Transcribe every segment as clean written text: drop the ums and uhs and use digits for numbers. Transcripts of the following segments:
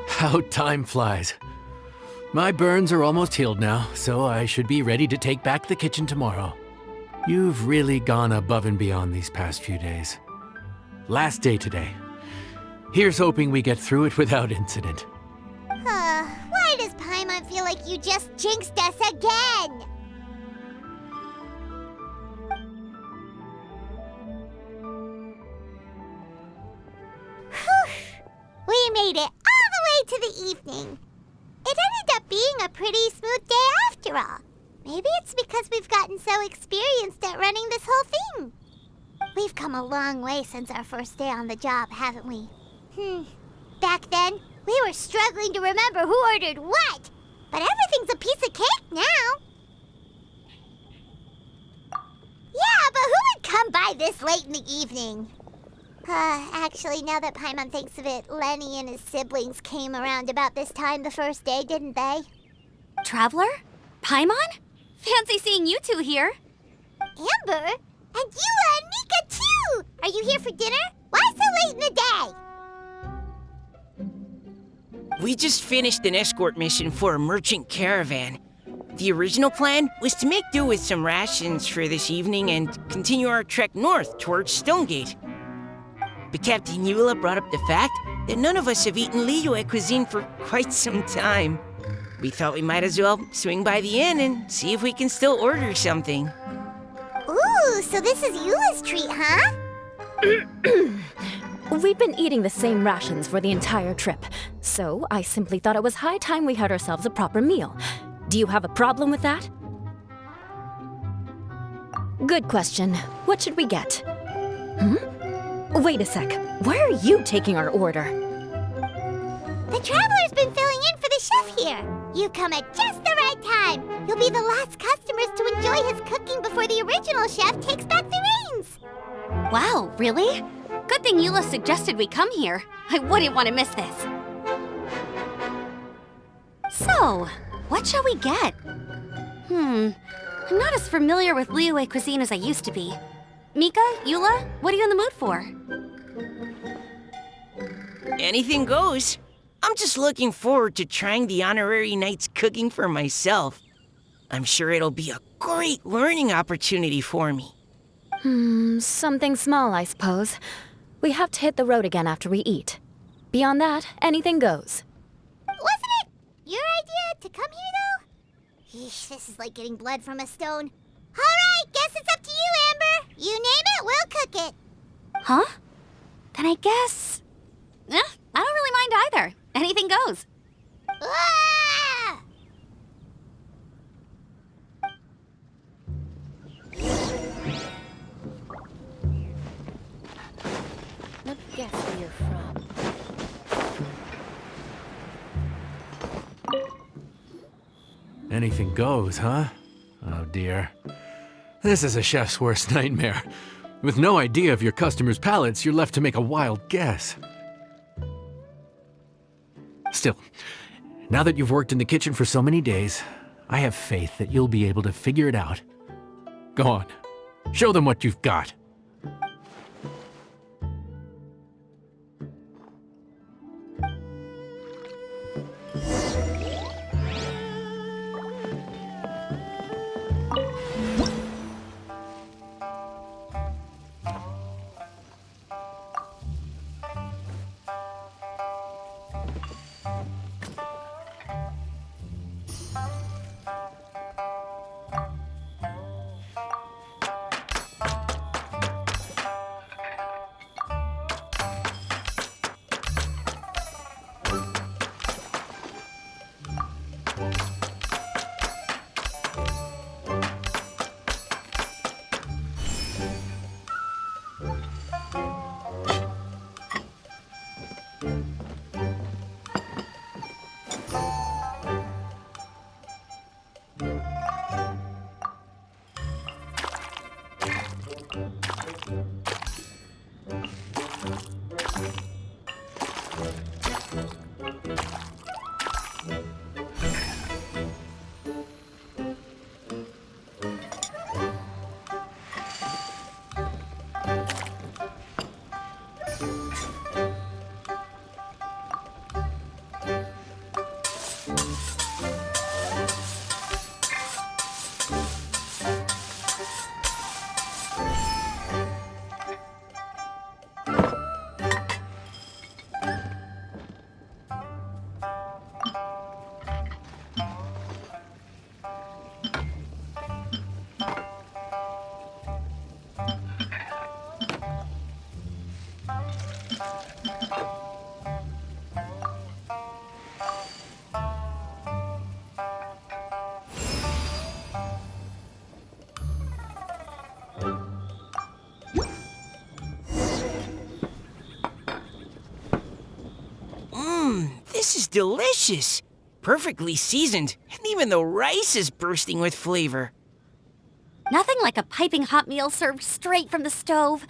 How time flies. My burns are almost healed now, so I should be ready to take back the kitchen tomorrow. You've really gone above and beyond these past few days. Last day today. Here's hoping we get through it without incident. Why does Paimon feel like you just jinxed us again? Whew. We made it all the way to the evening. It ended up being a pretty smooth day after all. Maybe it's because we've gotten so experienced at running this whole thing. We've come a long way since our first day on the job, haven't we? Back then, we were struggling to remember who ordered what. But everything's a piece of cake now. Yeah, but who would come by this late in the evening? Actually, now that Paimon thinks of it, Lenny and his siblings came around about this time the first day, didn't they? Traveler? Paimon? Fancy seeing you two here. Amber? And Eula and Mika, too! Are you here for dinner? Why so late in the day? We just finished an escort mission for a merchant caravan. The original plan was to make do with some rations for this evening and continue our trek north towards Stonegate. But Captain Eula brought up the fact that none of us have eaten Liyue cuisine for quite some time. We thought we might as well swing by the inn and see if we can still order something. Ooh, so this is Eula's treat, huh? We've been eating the same rations for the entire trip, so I simply thought it was high time we had ourselves a proper meal. Do you have a problem with that? Good question. What should we get? Wait a sec. Why are you taking our order? The Traveler's been filling in for the chef here. You've come at just the right time. You'll be the last customers to enjoy his cooking before the original chef takes back the reins. Wow, really? Good thing Eula suggested we come here. I wouldn't want to miss this. So, what shall we get? I'm not as familiar with Liyue cuisine as I used to be. Mika, Eula, what are you in the mood for? Anything goes. I'm just looking forward to trying the honorary knight's cooking for myself. I'm sure it'll be a great learning opportunity for me. Something small, I suppose. We have to hit the road again after we eat. Beyond that, anything goes. Wasn't it your idea to come here, though? Yeesh, this is like getting blood from a stone. All right, guess it's up to you, Amber. You name it, we'll cook it. Huh? Then I guess... I don't really mind either. Anything goes. Ah! Let me guess where you're from. Anything goes, huh? Oh dear. This is a chef's worst nightmare. With no idea of your customers' palates, you're left to make a wild guess. Still, now that you've worked in the kitchen for so many days, I have faith that you'll be able to figure it out. Go on, show them what you've got. This is delicious. Perfectly seasoned, and even the rice is bursting with flavor. Nothing like a piping hot meal served straight from the stove.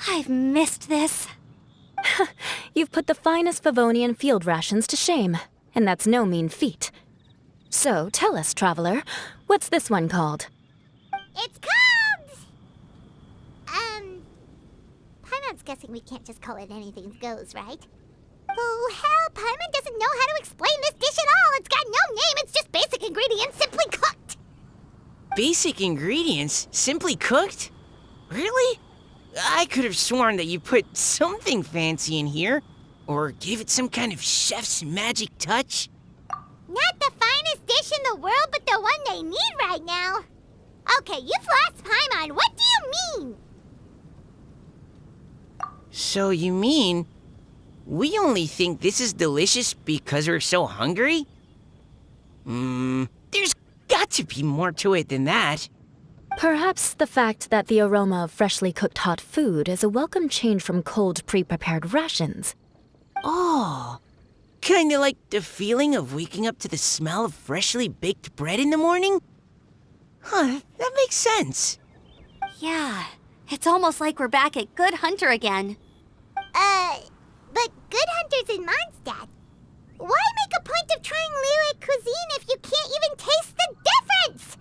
I've missed this. You've put the finest Favonian field rations to shame, and that's no mean feat. So tell us, traveler, what's this one called? It's called... Paimon's guessing we can't just call it anything goes, right? Oh, hell, Paimon doesn't know how to explain this dish at all. It's got no name, it's just basic ingredients simply cooked. Basic ingredients? Simply cooked? Really? I could have sworn that you put something fancy in here, or gave it some kind of chef's magic touch. Not the finest dish in the world, but the one they need right now. Okay, you've lost Paimon. What do you mean? So you mean we only think this is delicious because we're so hungry? There's got to be more to it than that. Perhaps the fact that the aroma of freshly cooked hot food is a welcome change from cold, pre-prepared rations. Oh, kinda like the feeling of waking up to the smell of freshly baked bread in the morning? Huh, that makes sense. Yeah, it's almost like we're back at Good Hunter again. But Good Hunter's in Mondstadt. Why make a point of trying Liyue cuisine if you can't even taste the difference?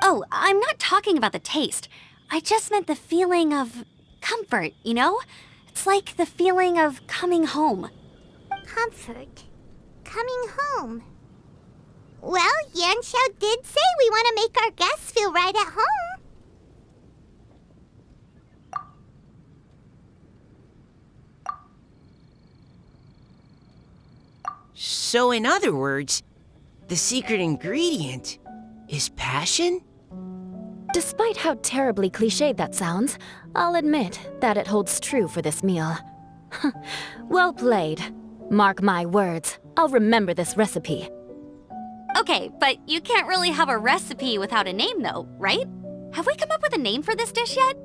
Oh, I'm not talking about the taste. I just meant the feeling of comfort, you know? It's like the feeling of coming home. Comfort. Coming home. Well, Yanxiao did say we want to make our guests feel right at home. So in other words, the secret ingredient is passion? Despite how terribly cliched that sounds, I'll admit that it holds true for this meal. Well played. Mark my words, I'll remember this recipe. Okay, but you can't really have a recipe without a name though, right? Have we come up with a name for this dish yet?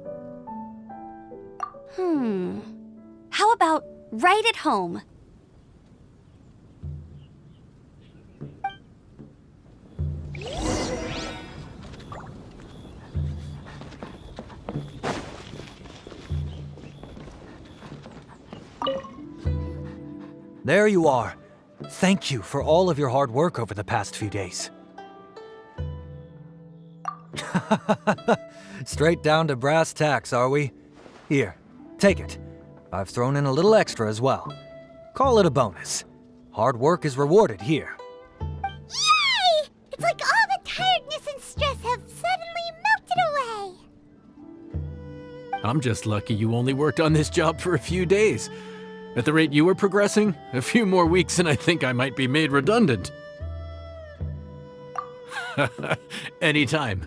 How about Right at Home? There you are. Thank you for all of your hard work over the past few days. Straight down to brass tacks, are we? Here, take it. I've thrown in a little extra as well. Call it a bonus. Hard work is rewarded here. Yay! It's like all the tiredness and stress have suddenly melted away. I'm just lucky you only worked on this job for a few days. At the rate you were progressing, a few more weeks and I think I might be made redundant. Anytime.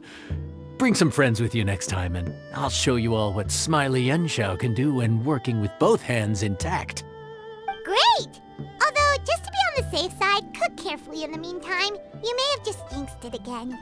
Bring some friends with you next time and I'll show you all what Smiley Yanxiao can do when working with both hands intact. Great! Although, just to be on the safe side, cook carefully in the meantime. You may have just jinxed it again.